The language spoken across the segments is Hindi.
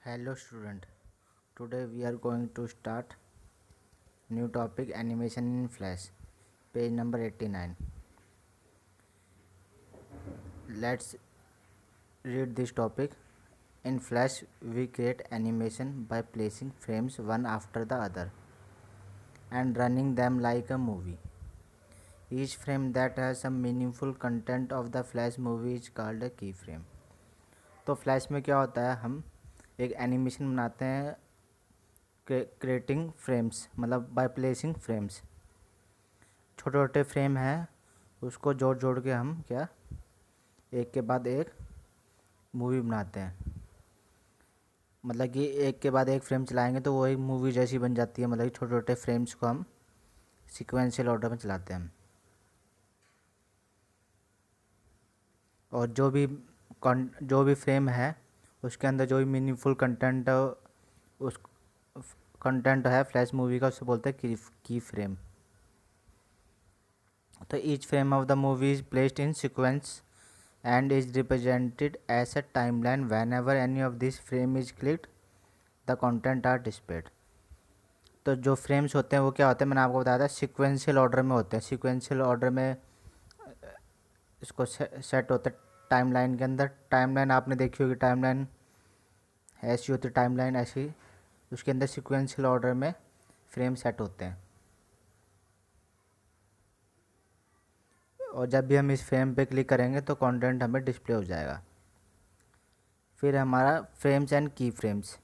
Hello student, today we are going to start new topic animation in Flash, page number 89. Let's read this topic. In Flash we create animation by placing frames one after the other and running them like a movie. Each frame that has some meaningful content of the Flash movie is called a keyframe. तो फ्लैश में क्या होता है, हम एक एनिमेशन बनाते हैं क्रिएटिंग फ्रेम्स, मतलब बाय प्लेसिंग फ्रेम्स. छोटे छोटे फ्रेम हैं, उसको जोड़ जोड़ के हम क्या एक के बाद एक मूवी बनाते हैं. मतलब कि एक के बाद एक फ्रेम चलाएंगे तो वो एक मूवी जैसी बन जाती है. मतलब कि छोटे छोटे फ्रेम्स को हम सीक्वेंशियल ऑर्डर में चलाते हैं. और जो भी फ्रेम है उसके अंदर जो भी मीनिंगफुल कंटेंट उस कंटेंट है फ्लैश मूवी का, उससे बोलते हैं की फ्रेम. तो each frame of the movie is placed in sequence and is represented as a timeline. Whenever any of this frame is clicked, the content are displayed. तो जो फ्रेम्स होते हैं वो क्या होते हैं, मैंने आपको बताया था सीक्वेंशियल ऑर्डर में होते हैं. सीक्वेंशियल ऑर्डर में इसको सेट होता है टाइमलाइन के अंदर. टाइमलाइन आपने देखी होगी, टाइमलाइन ऐसी होती है, टाइमलाइन ऐसी, उसके अंदर सीक्वेंशियल ऑर्डर में फ्रेम सेट होते हैं. और जब भी हम इस फ्रेम पे क्लिक करेंगे तो कंटेंट हमें डिस्प्ले हो जाएगा. फिर हमारा फ्रेम्स एंड की फ्रेम्स.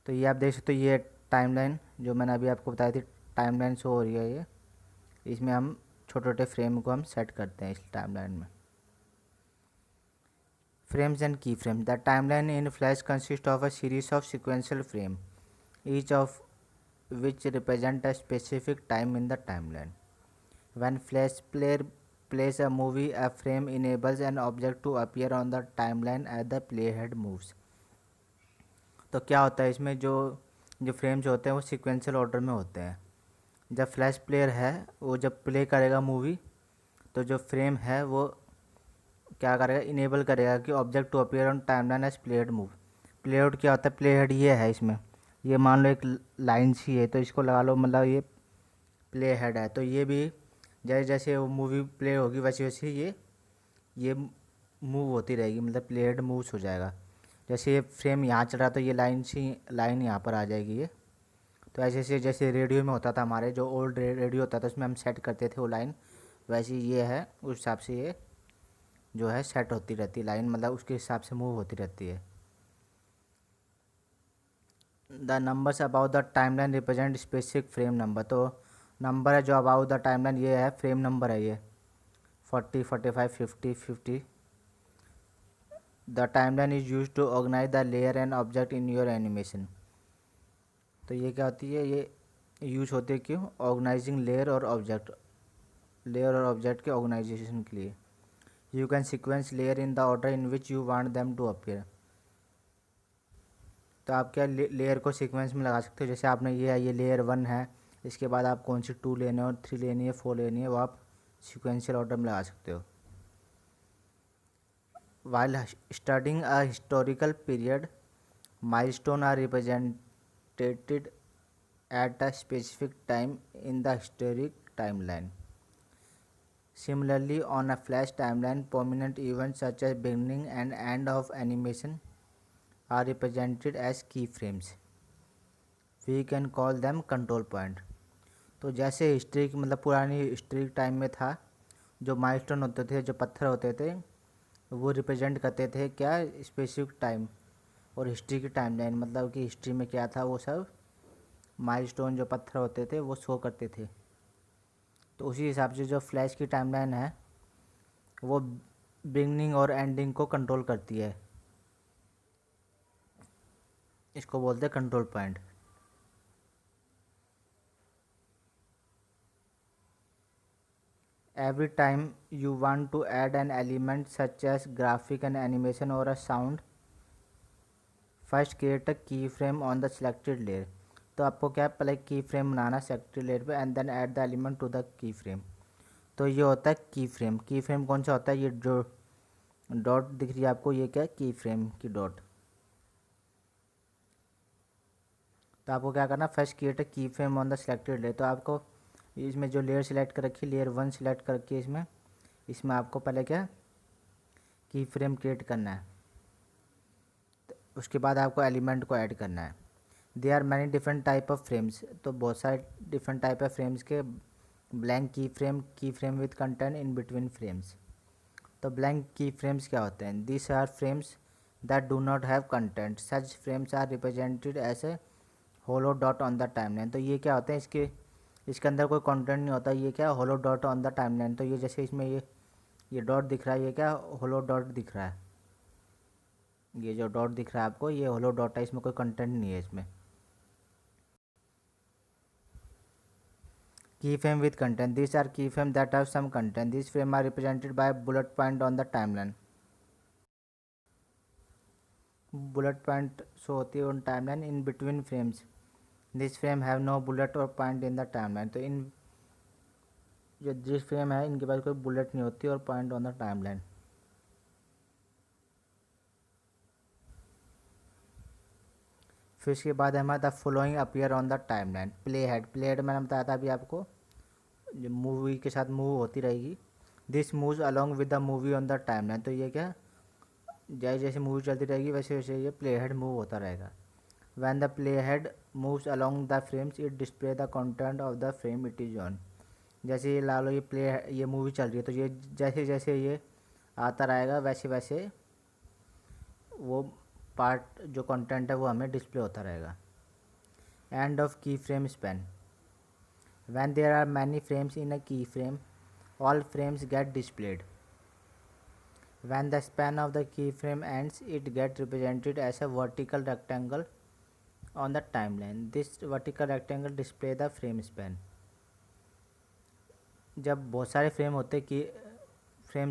तो ये आप देख सकते हो, ये टाइमलाइन जो मैंने अभी आपको बताई थी, टाइमलाइन शो हो रही है ये. इसमें हम छोटे छोटे फ्रेम को हम सेट करते हैं इस टाइमलाइन में. फ्रेम्स एंड की frame. The timeline in flash consist of a series of sequential frame, each of which represent a specific time in the timeline. When Flash player plays a movie, a frame enables an object to appear on the timeline as the playhead moves. तो क्या होता है इसमें, जो फ्रेम्स होते हैं वो सीक्वेंशियल ऑर्डर में होते हैं. जब फ्लैश प्लेयर है वो जब प्ले करेगा मूवी, तो जो फ्रेम है वो क्या करेगा, इनेबल करेगा कि object to appear on timeline as playhead move. Playhead क्या होता है, प्लेहेड ये है इसमें, ये मान लो एक लाइन सी है तो इसको लगा लो, मतलब ये प्ले हेड है. तो ये भी जैसे जैसे वो मूवी प्ले होगी वैसे वैसे ये मूव होती रहेगी, मतलब प्ले हेड मूव्स हो जाएगा. जैसे ये फ्रेम यहाँ चल रहा तो ये लाइन यहाँ पर आ जाएगी ये. तो ऐसे ऐसे जैसे रेडियो में होता था, हमारे जो ओल्ड रेडियो होता था उसमें हम सेट करते थे वो लाइन, वैसे ये है. उस हिसाब से ये जो है सेट होती रहती है लाइन, मतलब उसके हिसाब से मूव होती रहती है. The numbers about the timeline represent specific frame number. तो नंबर है जो अबाउट द टाइमलाइन, ये है फ्रेम नंबर है ये 40, 45, 50, 50. The timeline is use to organise the layer and object in your animation. तो ये क्या होती है, ये यूज होती है क्यों, ऑर्गेनाइजिंग लेयर और ऑब्जेक्ट के ऑर्गेनाइजेशन के लिए. You can sequence layer in the order in which you want them to appear. तो आप क्या लेयर को सीक्वेंस में लगा सकते हो. जैसे आपने ये लेयर 1 है, इसके बाद आप कौन सी 2 लेने हो, 3 लेनी है, 4 लेनी है, वो आप सीक्वेंशियल ऑर्डर में लगा सकते हो. While studying a historical period, milestone are represented at a specific time in the historic timeline. Similarly, on a flash timeline, prominent events such as beginning and end of animation are represented as keyframes. We can call them control point. तो जैसे हिस्ट्री की, मतलब पुरानी हिस्ट्री टाइम में था, जो माइलस्टोन होते थे, जो पत्थर होते थे, वो रिप्रेजेंट करते थे क्या, स्पेसिफिक टाइम और हिस्ट्री की टाइमलाइन. मतलब कि हिस्ट्री में क्या था वो सब माइलस्टोन जो पत्थर होते थे वो शो करते थे. तो उसी हिसाब से जो फ्लैश की टाइमलाइन है वो बिगनिंग और एंडिंग को कंट्रोल करती है. इसको बोलते हैं control point. Every time you want to add an element such as graphic and animation or a sound, first create a key frame on the selected layer. तो आपको क्या है, पहले की फ्रेम बनाना सेलेक्टेड लेयर पे and then add the element to the key frame. तो ये होता है की फ्रेम. की फ्रेम कौन सा होता है, ये जो डॉट दिख रही है आपको, ये क्या है, की फ्रेम की डॉट. तो आपको क्या करना, first create a key frame on the selected layer. तो आपको इसमें जो लेयर सेलेक्ट कर रखी है, लेयर 1 सेलेक्ट कर रखी है, इसमें आपको पहले क्या की फ्रेम क्रिएट करना है। तो उसके बाद आपको एलिमेंट को ऐड करना है। There are many different type of frames, तो बहुत सारे डिफरेंट टाइप ऑफ फ्रेम्स के blank keyframe with content in between frames. तो ब्लैंक की फ्रेम्स क्या होते हैं? This are frames that do not have content, such frames are represented as a hollow dot on the timeline. तो ये क्या होते हैं, इसके अंदर कोई कंटेंट नहीं होता, ये क्या होलो डॉट ऑन द टाइमलाइन। तो ये जैसे इसमें ये डॉट दिख रहा है, ये क्या होलो डॉट दिख रहा है, ये जो डॉट दिख रहा है आपको, ये होलो डॉट है, इसमें कोई कंटेंट नहीं है इसमें। Keyframe with content. These are keyframes that have some content. These frames are represented by a bullet point on the timeline. Bullet point show होती है on timeline in between frames. This frame have no bullet or point in the timeline. तो इन जो जिस फ्रेम है इनके पास कोई बुलेट नहीं होती और पॉइंट ऑन द टाइमलाइन। फिर इसके बाद हमारा the following appear on the timeline. Play head मैंने बताया था अभी आपको, जो मूवी के साथ मूव होती रहेगी। This moves along with the movie on the timeline. तो ये क्या, जैसे जैसे मूवी चलती रहेगी वैसे वैसे ये प्ले हेड मूव होता रहेगा। When the play head moves along the frames it display the content of the frame it is on. जैसे ये ला लो, ये मूवी चल रही है, तो ये जैसे जैसे ये आता रहेगा वैसे वैसे वो पार्ट जो कंटेंट है वो हमें डिस्प्ले होता रहेगा। End of key frame span. When there are many frames in a key frame all frames get displayed. When the span of the keyframe ends, it gets represented as a vertical rectangle on the timeline. This vertical rectangle display the frame span. जब बहुत सारे फ्रेम्स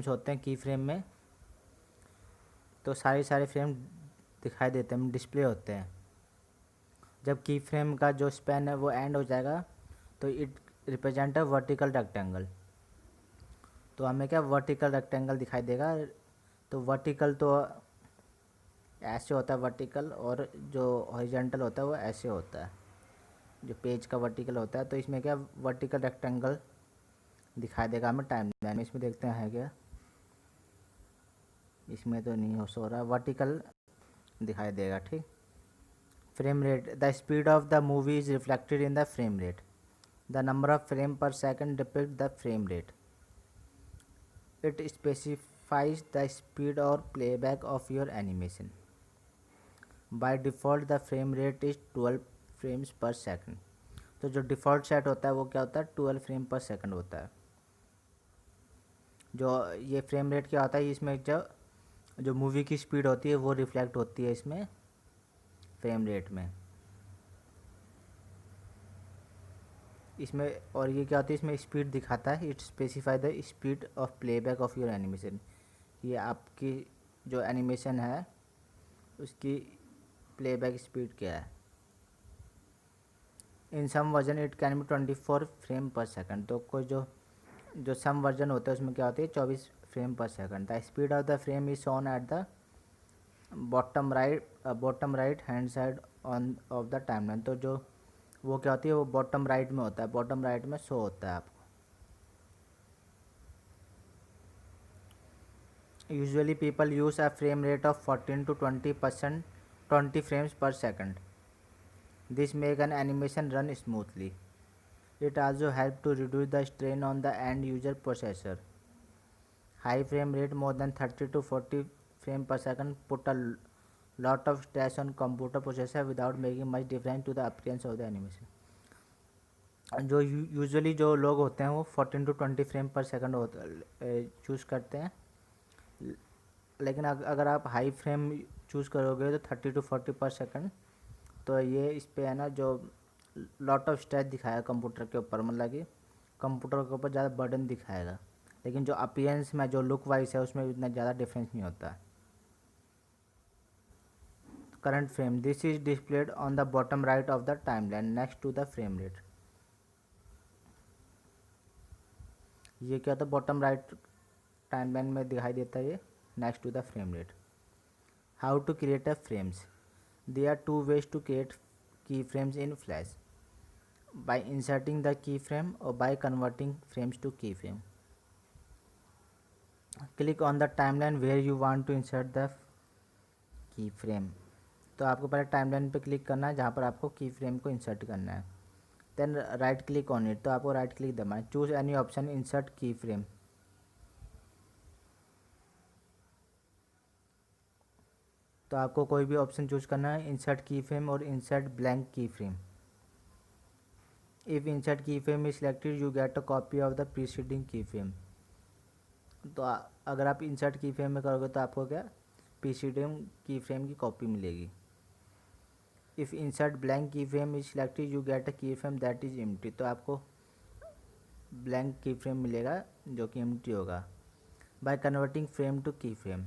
होते हैं की फ्रेम में, तो सारे फ्रेम दिखाई देते हैं, डिस्प्ले होते हैं। जब की फ्रेम का जो स्पैन है वो एंड हो जाएगा तो it represent a vertical rectangle. तो हमें क्या वर्टिकल रेक्टेंगल दिखाई देगा। तो वर्टिकल तो ऐसे होता है वर्टिकल, और जो हॉरिजॉन्टल होता है वो ऐसे होता है, जो पेज का वर्टिकल होता है। तो इसमें क्या वर्टिकल रेक्टेंगल दिखाई देगा हमें टाइमलाइन में। इसमें देखते हैं क्या, इसमें तो नहीं हो सो रहा, वर्टिकल दिखाई देगा। ठीक। Frame rate. The speed of the movie is reflected in the frame rate. The number of frame per second depict the frame rate. It specifies the speed or playback of your animation. By default the frame rate is 12 frames per second. तो जो डिफ़ॉल्ट सेट होता है वो क्या होता है, 12 फ्रेम पर सेकंड होता है। जो ये फ्रेम रेट क्या होता है, इसमें जो मूवी की स्पीड होती है वो रिफ्लेक्ट होती है इसमें फ्रेम रेट में। इसमें और ये क्या होती है, इसमें स्पीड दिखाता है। It specify the speed of playback of your animation. ये आपकी जो एनिमेशन है उसकी प्लेबैक स्पीड क्या है। In some version it can be 24 frame per second. तो कोई जो सम वर्जन होता है उसमें क्या होती है 24 frame per second. The speed of the frame is shown at the bottom right hand side on off the timeline. तो जो वो क्या होती है, वो बॉटम राइट में होता है, बॉटम राइट में शो होता है आपको। Usually people use a frame rate of 14 to 20%, 20 frames per second. This make an animation run smoothly. It also helps to reduce the strain on the end user processor. High frame rate more than 30 to 40 frame per second put a lot of stress on computer processor without making much difference to the appearance of the animation. जो यूजुअली जो लोग होते हैं वो 14 to 20 frame per second choose करते हैं, लेकिन अगर आप हाई फ्रेम चूज़ करोगे तो 30 to 40 पर सेकंड, तो ये इस पर है ना जो लॉट ऑफ स्ट्रेस दिखाएगा कंप्यूटर के ऊपर, मतलब कि कंप्यूटर के ऊपर ज़्यादा बर्डन दिखाएगा। लेकिन जो अपीयरेंस में जो लुक वाइज है उसमें इतना ज़्यादा डिफरेंस नहीं होता। Current frame. This is displayed on the bottom right of the timeline next to the frame rate. ये क्या होता है, बॉटम राइट टाइमलाइन में दिखाई देता है ये next to the frame rate. How to create a frames. There are 2 ways to create keyframes in Flash by inserting the keyframe or by converting frames to keyframe. Click on the timeline where you want to insert the keyframe. तो आपको पहले टाइमलाइन पे क्लिक करना है जहाँ पर आपको कीफ्रेम को इंसर्ट करना है. Then right click on it, तो आपको राइट क्लिक दबाना है. Choose any option insert keyframe. तो आपको कोई भी ऑप्शन चूज करना है, इंसर्ट कीफ्रेम और insert blank keyframe. If insert keyframe is selected you get a copy of the preceding keyframe. तो अगर आप इंसर्ट कीफ्रेम में करोगे तो आपको क्या प्रीसीडिंग कीफ्रेम की कॉपी मिलेगी. If insert blank keyframe is selected you get a keyframe that is empty. तो आपको ब्लैंक कीफ्रेम मिलेगा जो कि एम्प्टी होगा. By converting frame to keyframe,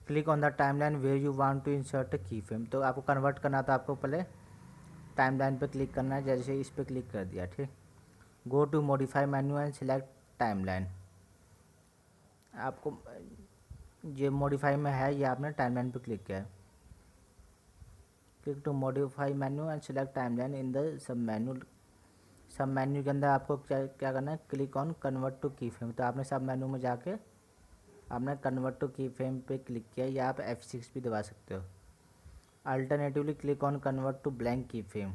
click on the timeline where you want to insert a keyframe. तो आपको कन्वर्ट करना तो आपको पहले टाइमलाइन पे क्लिक करना है. जैसे इस पर क्लिक कर दिया, ठीक. Go to modify menu and select timeline. आपको ये मॉडिफाई में है, ये आपने टाइमलाइन पे क्लिक किया है. Click to modify menu and select timeline in the submenu. Submenu के अंदर आपको क्या करना है, क्लिक ऑन कन्वर्ट टू की फ्रेम. तो आपने सब मेन्यू में जाके आपने कन्वर्ट टू की फ्रेम पे क्लिक किया, या आप F6 भी दबा सकते हो. Alternatively click on convert to blank keyframe.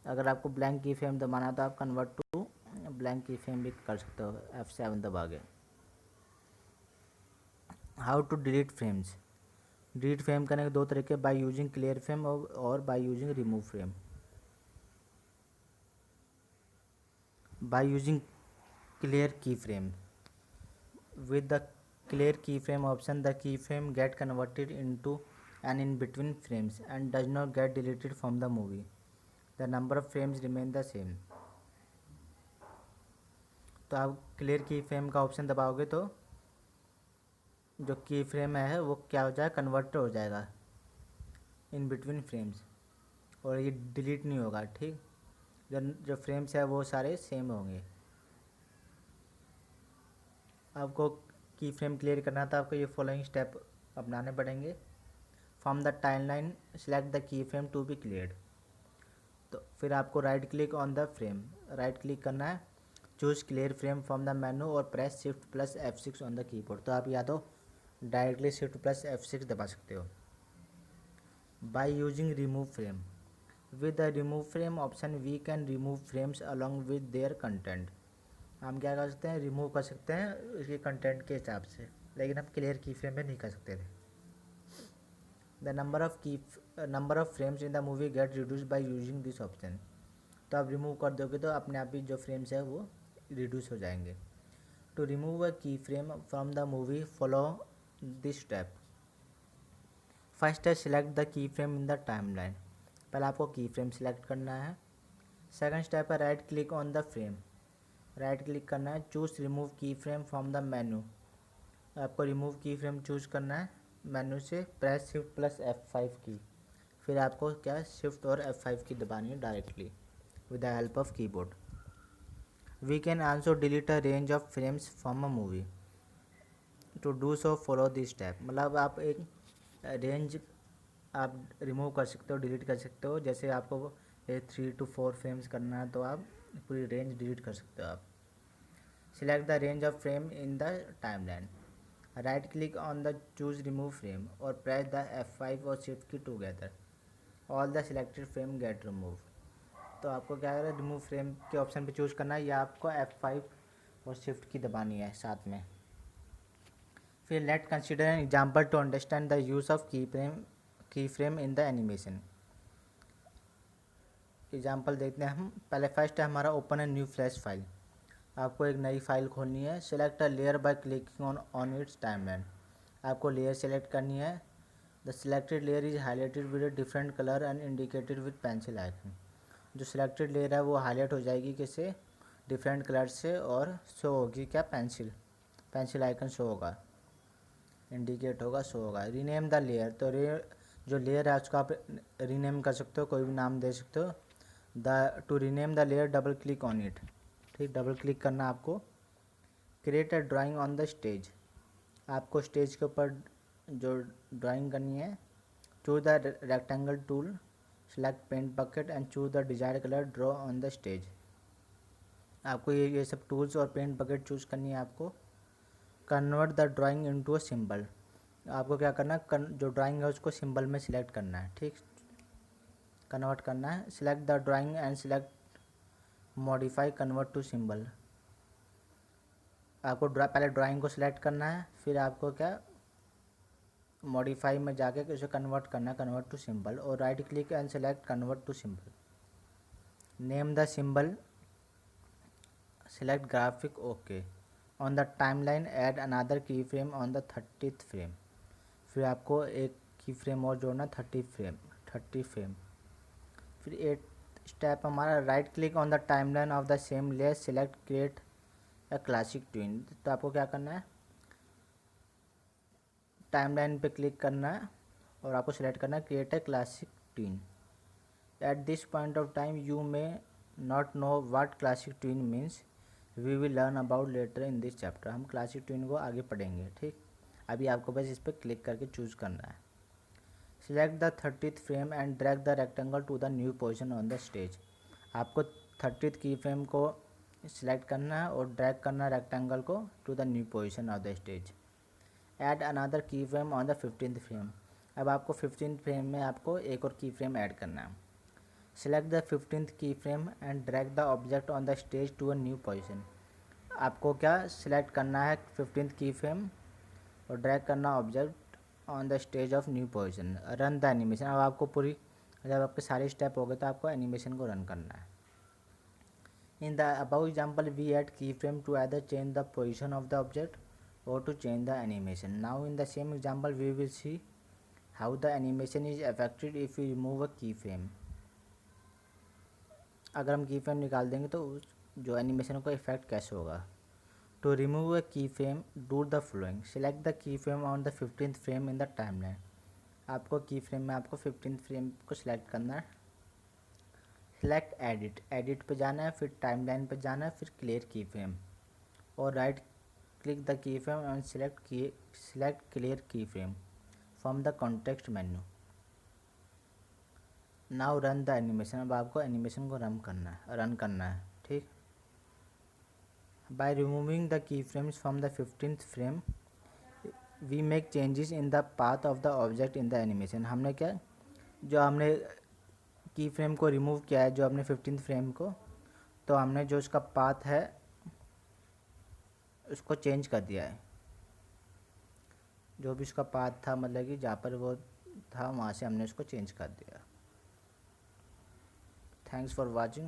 अगर आपको ब्लैंक की फ्रेम दबाना तो आप कन्वर्ट टू ब्लैंक की फ्रेम भी कर सकते हो F7 दबा के. How to delete frames. Delete frame करने के दो तरीके, बाय यूजिंग क्लियर फ्रेम और by using remove frame. By using clear की frame, with the clear keyframe option the keyframe get converted into an in between frames and does not get deleted from the movie. The number of frames remain the same. तो आप क्लियर की फ्रेम का ऑप्शन दबाओगे तो जो की फ्रेम है वो क्या हो जाएगा, कन्वर्ट हो जाएगा इन बिटवीन फ्रेम्स, और ये डिलीट नहीं होगा, ठीक. जो फ्रेम्स है वो सारे सेम होंगे. आपको की फ्रेम क्लियर करना था, आपको ये फॉलोइंग स्टेप अपनाने पड़ेंगे. From the timeline select the key frame to be cleared. तो फिर आपको right click on the frame, right click करना है, choose clear frame from the menu or press shift plus F6 on the keyboard. तो आप या तो डायरेक्टली शिफ्ट प्लस F6 दबा सकते हो. By using remove frame, with the remove frame option we can remove frames along with their content. हम क्या कर सकते हैं, रिमूव कर सकते हैं उसके कंटेंट के हिसाब से, लेकिन हम क्लियर की फ्रेम में नहीं कर सकते थे. The number of frames in the movie get reduce by using this option. तो आप रिमूव कर दोगे तो अपने आप ही जो फ्रेम्स है वो रिड्यूस हो जाएंगे. To remove a key frame from the movie follow this step. First है select the key frame in the timeline. पहले आपको की फ्रेम सिलेक्ट करना है. सेकंड स्टेप है right click on the frame, right click करना है, choose remove key frame from the menu. आपको रिमूव की फ्रेम चूज करना है मेन्यू से, प्रेस शिफ्ट प्लस F5 की. फिर आपको क्या शिफ्ट और F5 की दबानी है directly with the help of keyboard. We can also delete a range of frames from a movie. To do so follow this step. मतलब आप एक रेंज आप रिमूव कर सकते हो, डिलीट कर सकते हो. जैसे आपको 3 to 4 फ्रेम्स करना है तो आप पूरी रेंज डिलीट कर सकते हो. आप select the range of frame in the timeline, right click on the choose remove frame और प्रेस द F5 और shift key together. All the selected frame get remove. तो आपको क्या है, रिमूव फ्रेम के ऑप्शन पे चूज करना है, या आपको F5 और शिफ्ट की दबानी है साथ में. फिर let consider an example to understand the use of key frame in the animation. Example देखते हैं हम. पहले फर्स्ट है हमारा open a new Flash file. आपको एक नई फाइल खोलनी है. Select a layer by clicking on its timeline. आपको लेयर सेलेक्ट करनी है. The selected layer is highlighted with a different colour and indicated with pencil icon. जो सिलेक्टेड लेयर है वो हाईलाइट हो जाएगी किससे, डिफरेंट कलर से, और शो होगी क्या, पेंसिल आइकन शो होगा, इंडिकेट होगा, शो होगा. Rename the layer. तो जो लेयर है उसको आप रीनेम कर सकते हो, कोई भी नाम दे सकते हो. To rename the layer double click on it. ठीक, डबल क्लिक करना आपको. Create a drawing on the stage. आपको स्टेज के ऊपर जो ड्राइंग करनी है. Choose the rectangle tool select paint bucket and choose the desired colour, draw on the stage. आपको ये सब टूल्स और पेंट बकेट चूज़ करनी है आपको। Convert the drawing into a symbol, आपको क्या करना है, जो ड्राइंग है उसको सिंबल में सिलेक्ट करना है, ठीक, कन्वर्ट करना है। Select the drawing and select modify convert to symbol. आपको पहले ड्राइंग को सिलेक्ट करना है, फिर आपको क्या मॉडिफाई में जाके उसे कन्वर्ट करना है, कन्वर्ट टू सिंबल, और right click and select convert to symbol. Name the symbol, select graphic, OK। on the timeline add another keyframe on the 30th frame, फिर आपको एक की फ्रेम और जोड़ना 30 फ्रेम। फिर 8 स्टेप हमारा right click on the timeline of the same layer, select create a classic tune. तो आपको क्या करना है, टाइमलाइन पे क्लिक करना है और आपको सेलेक्ट करना है create a classic tween. At this point of time you may not know what classic tween means, we will learn about later in this chapter. हम क्लासिक ट्यून को आगे पढ़ेंगे, ठीक। अभी आपको बस इस पर क्लिक करके चूज़ करना है। Select the 30th frame and drag the rectangle to the new position on the stage. आपको 30th की फ्रेम को सिलेक्ट करना है और ड्रैग करना है रेक्टेंगल को to the new position of the stage. Add another key frame on the 15th frame, अब आपको 15th फ्रेम में आपको एक और की फ्रेम ऐड करना है। Select the 15th keyframe and drag the object on the stage to a new position। आपको क्या सिलेक्ट करना है 15th keyframe और ड्रैग करना object on the stage of new position. Run the animation, अब आपको पूरी, जब आपके सारे स्टेप हो गए तो आपको एनिमेशन को रन करना है। In the above example we add key frame to either change the position of the object or to change the animation। Now in the same example we will see how the animation is affected if we remove a keyframe। अगर हम की फ्रेम निकाल देंगे तो जो एनिमेशन का इफेक्ट कैसे होगा। To remove a key frame do the following, select the key frame on the 15th frame in the timeline. आपको की फ्रेम में आपको 15th फ्रेम को सिलेक्ट करना है। सिलेक्ट एडिट पे जाना है, फिर टाइमलाइन पे जाना है, फिर क्लियर की फ्रेम और right click the key frame and select clear की frame from the context menu. Now run the animation, अब आपको एनिमेशन को रन करना है, ठीक। By removing the key frames from the 15th frame we make changes in the path of the object in the animation. हमने क्या, जो हमने की फ्रेम को रिमूव किया है, जो हमने 15th फ्रेम को, तो हमने जो उसका पाथ है उसको चेंज कर दिया है। जो भी उसका पाथ था, मतलब कि जहाँ पर वो था वहाँ से हमने उसको चेंज कर दिया। Thanks for watching.